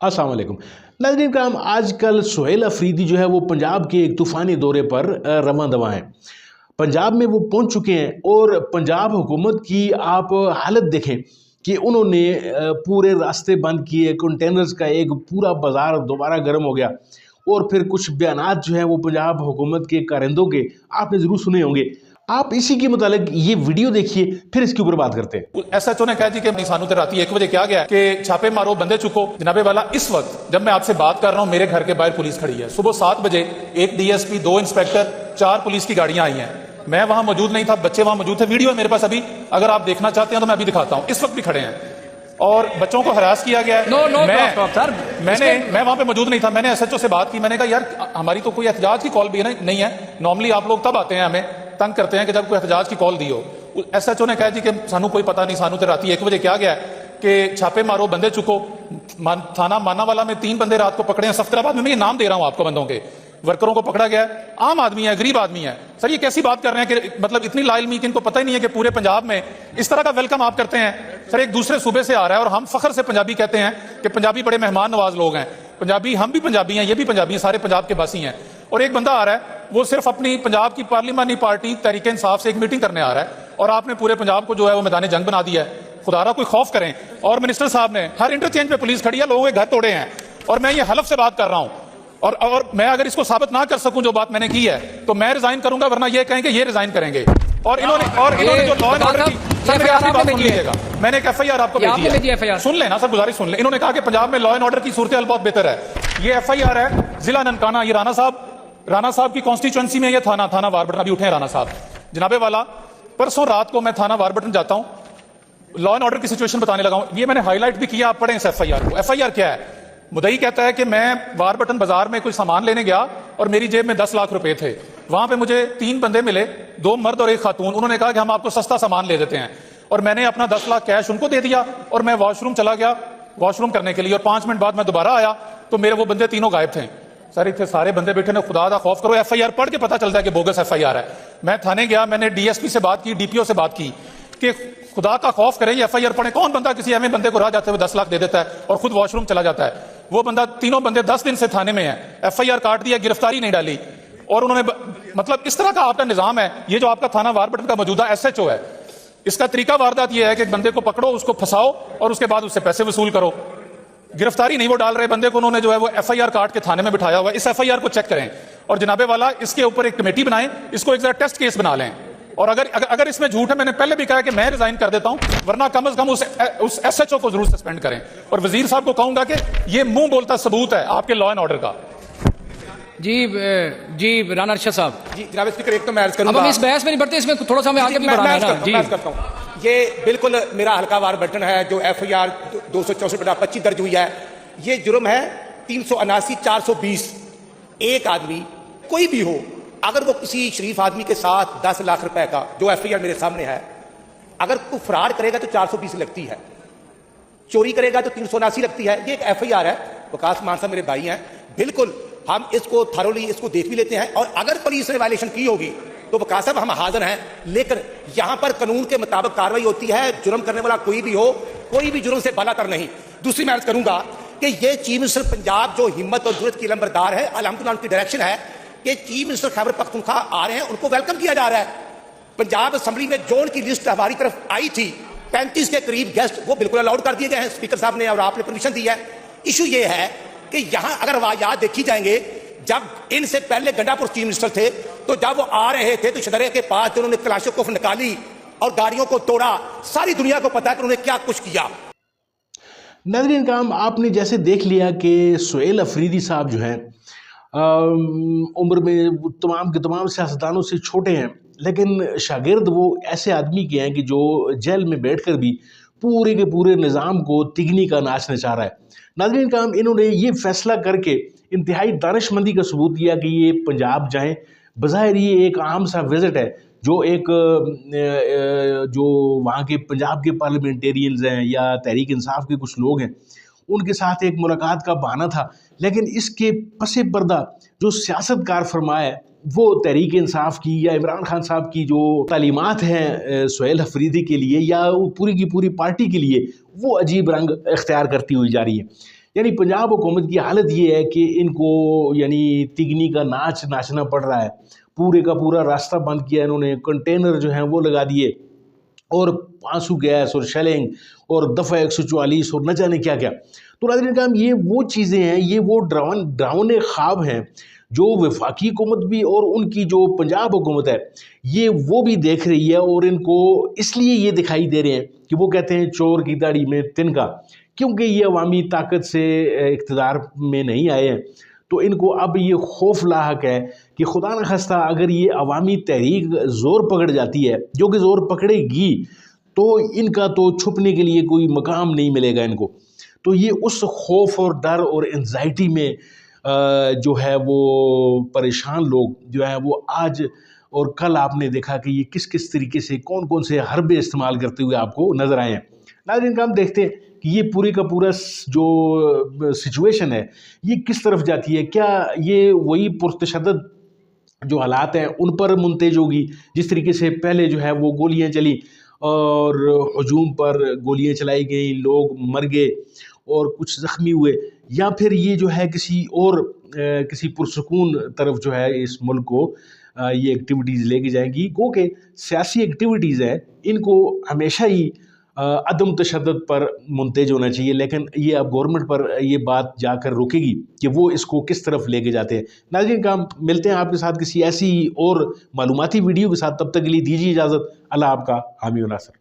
अस्सलाम वालेकुम नाज़रीन कराम। आजकल सुहेल अफरीदी जो है वो पंजाब के एक तूफ़ानी दौरे पर रवां दवा हैं। पंजाब में वो पहुंच चुके हैं और पंजाब हुकूमत की आप हालत देखें कि उन्होंने पूरे रास्ते बंद किए, कंटेनर्स का एक पूरा बाज़ार दोबारा गर्म हो गया। और फिर कुछ बयानात जो हैं वो पंजाब हुकूमत के कारिंदों के आपने ज़रूर सुने होंगे। आप इसी के मुतालिक ये वीडियो देखिए, फिर इसके ऊपर बात करते हैं। एसएचओ ने कहा जी कि सानू तो रात 1 बजे क्या गया कि छापे मारो बंदे चुको। जनाबे वाला इस वक्त जब मैं आपसे बात कर रहा हूं मेरे घर के बाहर पुलिस खड़ी है। सुबह 7 बजे एक डीएसपी, 2 इंस्पेक्टर, 4 पुलिस की गाड़ियां आई हैं। मैं वहां मौजूद नहीं था, बच्चे वहां मौजूद थे। वीडियो है मेरे पास अभी, अगर आप देखना चाहते हैं तो मैं अभी दिखाता हूं। इस वक्त भी खड़े हैं और बच्चों को हरास किया गया है। मैं वहां पे मौजूद नहीं था। मैंने एसएचओ से बात की, मैंने कहा यार हमारी तो कोई एहतजाज की कॉल भी नहीं है। नॉर्मली आप लोग तब आते हैं, हमें तंग करते हैं कि जब कोई एहतजाज की कॉल दी हो। एसएचओ ने कहा जी कि सानू कोई पता नहीं, सानू तो रात 1 बजे क्या गया कि छापे मारो बंदे चुको। थाना मानावाला में 3 बंदे रात को पकड़े हैं। सफ्तराबाद में मैं ये नाम दे रहा हूं आपको, बंदों के वर्करों को पकड़ा गया है। आम आदमी है, गरीब आदमी है। सर ये कैसी बात कर रहे हैं कि मतलब इतनी लाइलमी कि इनको पता ही नहीं है कि पूरे पंजाब में इस तरह का वेलकम आप करते हैं। सर एक दूसरे सूबे से आ रहा है और हम फख्र से पंजाबी कहते हैं कि पंजाबी बड़े मेहमान नवाज लोग हैं। पंजाबी, हम भी पंजाबी हैं, ये भी पंजाबी हैं, सारे पंजाब के बासी हैं। और एक बंदा आ रहा है, वो सिर्फ अपनी पंजाब की पार्लिमानी पार्टी तहरीक इंसाफ से एक मीटिंग करने आ रहा है और आपने पूरे पंजाब को जो है वो मैदान जंग बना दिया है। खुदारा कोई खौफ करें। और मिनिस्टर साहब ने हर इंटरचेंज पे पुलिस खड़ी है, लोगों के घर तोड़े हैं। और मैं ये हलफ से बात कर रहा हूं और मैं अगर इसको साबित ना कर सकूं जो बात मैंने की है तो मैं रिजाइन करूंगा, वरना ये कहेंगे ये रिजाइन करेंगे। और इन्होंने जो लॉ एंड ऑर्डर की, सर मेरी आखिरी बात सुन लीजिएगा, मैंने एक एफआईआर आपको भेजी है, सुन लेना सर, गुजारिश सुन ले। इन्होंने कहा कि पंजाब में लॉ एंड ऑर्डर की सूरत बहुत बेहतर है। ये एफआईआर है जिला ननकाना, ये राणा साहब की कॉन्स्टिट्यूएंसी में ये थाना वारबटन, अभी उठे हैं राणा साहब। जनाबे वाला परसों रात को मैं थाना वारबटन जाता हूं, लॉ एंड ऑर्डर की सिचुएशन बताने लगा हूं। ये मैंने हाईलाइट भी किया, आप पढ़ें इस एफआईआर को। एफआईआर क्या है? मुदई कहता है कि मैं वारबटन बाजार में कोई सामान लेने गया और मेरी जेब में 10 लाख रुपए थे। वहां पे मुझे 3 बंदे मिले, 2 मर्द और 1 खातून। उन्होंने कहा कि हम आपको सस्ता सामान ले देते हैं और मैंने अपना 10 लाख कैश उनको दे दिया और मैं वॉशरूम चला गया, वॉशरूम करने के लिए। और 5 मिनट बाद मैं दोबारा आया तो मेरे वो बंदे तीनों गायब थे। सर इतने सारे बंदे बैठे ने, खुदा दा खौफ करो। एफआईआर पढ़ के पता चलता है कि बोगस एफआईआर है। मैं थाने गया, मैंने डीएसपी से बात की, डीपीओ से बात की कि खुदा का खौफ करें, एफआईआर पढ़े। कौन बंदा किसी एमए बंदे को राह जाते हुए 10 लाख दे देता है और खुद वॉशरूम चला जाता है? वो बंदा, तीनों बंदे 10 दिन से थाने में है, एफआईआर काट दिया, गिरफ्तारी नहीं डाली। और उन्होंने मतलब इस तरह का आपका निजाम है। ये जो आपका थाना वारबटन का मौजूदा एसएचओ है, इसका तरीका वारदात ये है कि एक बंदे को पकड़ो, उसको फंसाओ और उसके बाद उससे पैसे वसूल करो। गिरफ्तारी नहीं वो डाल रहे बंदे को, उन्होंने जो है वो एफआईआर काट के थाने में बिठाया हुआ है। इस एफआईआर को चेक करें और जनाबे वाला इसके ऊपर एक कमेटी बनाएं, इसको एक जरा टेस्ट केस बना लें। और अगर इसमें झूठ है, मैंने पहले भी कहा कि मैं रिजाइन कर देता हूं, वरना कम से कम उस एसएचओ को जरूर सस्पेंड करें। और वजीर साहब को कहूंगा कि ये मुंह बोलता सबूत है आपके लॉ एंड ऑर्डर का। जी राना अर्शद साहब। जी जनाब स्पीकर, एक तो मैं अर्ज करूंगा, अब हम इस बहस में नहीं बढ़ते, इसमें थोड़ा सा हमें आगे भी बढ़ाना है ना। जी करता हूं, ये बिल्कुल मेरा हल्का वारबटन है जो एफआईआर 264/25 दर्ज हुई है। ये जुर्म है 379 420। एक आदमी कोई भी हो, अगर वो किसी शरीफ आदमी के साथ 10 लाख रुपए का, जो एफआईआर मेरे सामने है, अगर कोई फ्रॉड करेगा तो 420 लगती है, चोरी करेगा तो 379 लगती है। ये एक एफआईआर है। वकास मान साहब मेरे भाई हैं, बिल्कुल हम इसको थरोली इसको देख भी लेते हैं और अगर पुलिस ने वायलेशन की होगी तो वकास साहब हम हाजिर हैं। लेकिन यहां पर कानून के मुताबिक कार्रवाई होती है। जुर्म करने वाला कोई भी हो, कोई भी जुर्म से बालातर नहीं। दूसरी मैं अर्ज करूंगा कि ये चीफ मिनिस्टर पंजाब जो हिम्मत और जुर्रत की लंबरदार है, अल्हम्दुलिल्लाह उनकी डायरेक्शन है कि चीफ मिनिस्टर खैबर पख्तूनख्वा आ रहे हैं, उनको वेलकम किया जा रहा है। पंजाब असेंबली में जोन की लिस्ट हमारी तरफ आई थी, 35 के करीब गेस्ट, वो बिल्कुल अलाउड कर दिए गए हैं स्पीकर साहब ने और आपने परमिशन दी है। इशू ये है कि यहां अगर वाकयात देखी जाएंगे, जब इनसे पहले गंडापुर चीफ मिनिस्टर थे तो जब वो आ रहे थे तो शदरे के पास उन्होंने क्लाशोकोफ निकाली और गाड़ियों को तोड़ा। सारी दुनिया को पता है कि उन्होंने क्या कुछ किया। नाज़रीन काम, आपने जैसे देख लिया कि सुहेल अफरीदी साहब जो हैं उम्र में तमाम के तमाम सियासतदानों से छोटे हैं, लेकिन शागिर्द वो ऐसे आदमी के हैं कि जो जेल में बैठकर भी पूरे के पूरे निज़ाम को तिगनी का नाच नचा रहा है। नाज़रीन काम, इन्होंने ये फैसला करके इंतहाई दानिशमंदी का सबूत दिया कि ये पंजाब जाएं। बज़ाहिर ये एक आम सा विज़िट है, जो वहाँ के पंजाब के पार्लियामेंटेरियंस हैं या तहरीक इंसाफ के कुछ लोग हैं, उनके साथ एक मुलाकात का बहाना था। लेकिन इसके पसे पर्दा जो सियासतकार फरमाए वो तहरीक इंसाफ की या इमरान खान साहब की जो तालीमात हैं सुहेल अफरीदी के लिए या पूरी की पूरी पार्टी के लिए, वो अजीब रंग इख्तियार करती हुई जा रही है। यानी पंजाब हुकूमत की हालत ये है कि इनको यानी तिगनी का नाच नाचना पड़ रहा है। पूरे का पूरा रास्ता बंद किया इन्होंने, कंटेनर जो हैं वो लगा दिए और आंसू गैस और शेलिंग और दफ़ा 144 और न जाने क्या क्या। तो नाज़रीन किराम, ये वो चीज़ें हैं, ये वो डरावने ख्वाब हैं जो वफाकी हुकूमत भी और उनकी जो पंजाब हुकूमत है ये वो भी देख रही है। और इनको इसलिए ये दिखाई दे रहे हैं कि वो कहते हैं चोर की दाढ़ी में तिनका, क्योंकि ये अवामी ताकत से इक़्तिदार में नहीं आए हैं। तो इनको अब ये खौफ लाहक है कि खुदा न खास्ता अगर ये अवामी तहरीक ज़ोर पकड़ जाती है, जो कि ज़ोर पकड़ेगी, तो इनका तो छुपने के लिए कोई मकाम नहीं मिलेगा इनको। तो ये उस खौफ और डर और एंजाइटी में जो है वो परेशान लोग जो है वो आज और कल आपने देखा कि ये किस किस तरीके से कौन कौन से हरबे इस्तेमाल करते हुए आपको नज़र आए हैं। नाज़रीन हम देखते हैं कि ये पूरी का पूरा जो सिचुएशन है ये किस तरफ जाती है। क्या ये वही पुरतशद्दद जो हालात हैं उन पर मुंतज होगी जिस तरीके से पहले जो है वो गोलियां चली और हजूम पर गोलियां चलाई गई, लोग मर गए और कुछ ज़ख्मी हुए, या फिर ये जो है किसी पुरसकून तरफ जो है इस मुल्क को ये एक्टिविटीज़ लेके जाएंगी। गो के सियासी एक्टिविटीज़ हैं, इनको हमेशा ही अदम तशद्दुद पर मुंतज होना चाहिए, लेकिन ये अब गवर्नमेंट पर ये बात जाकर रुकेगी कि वो इसको किस तरफ लेके जाते हैं। नाज़रीन काम मिलते हैं आपके साथ किसी ऐसी और मालूमाती वीडियो के साथ, तब तक के लिए दीजिए इजाज़त। अल्लाह आपका हामी व नासर।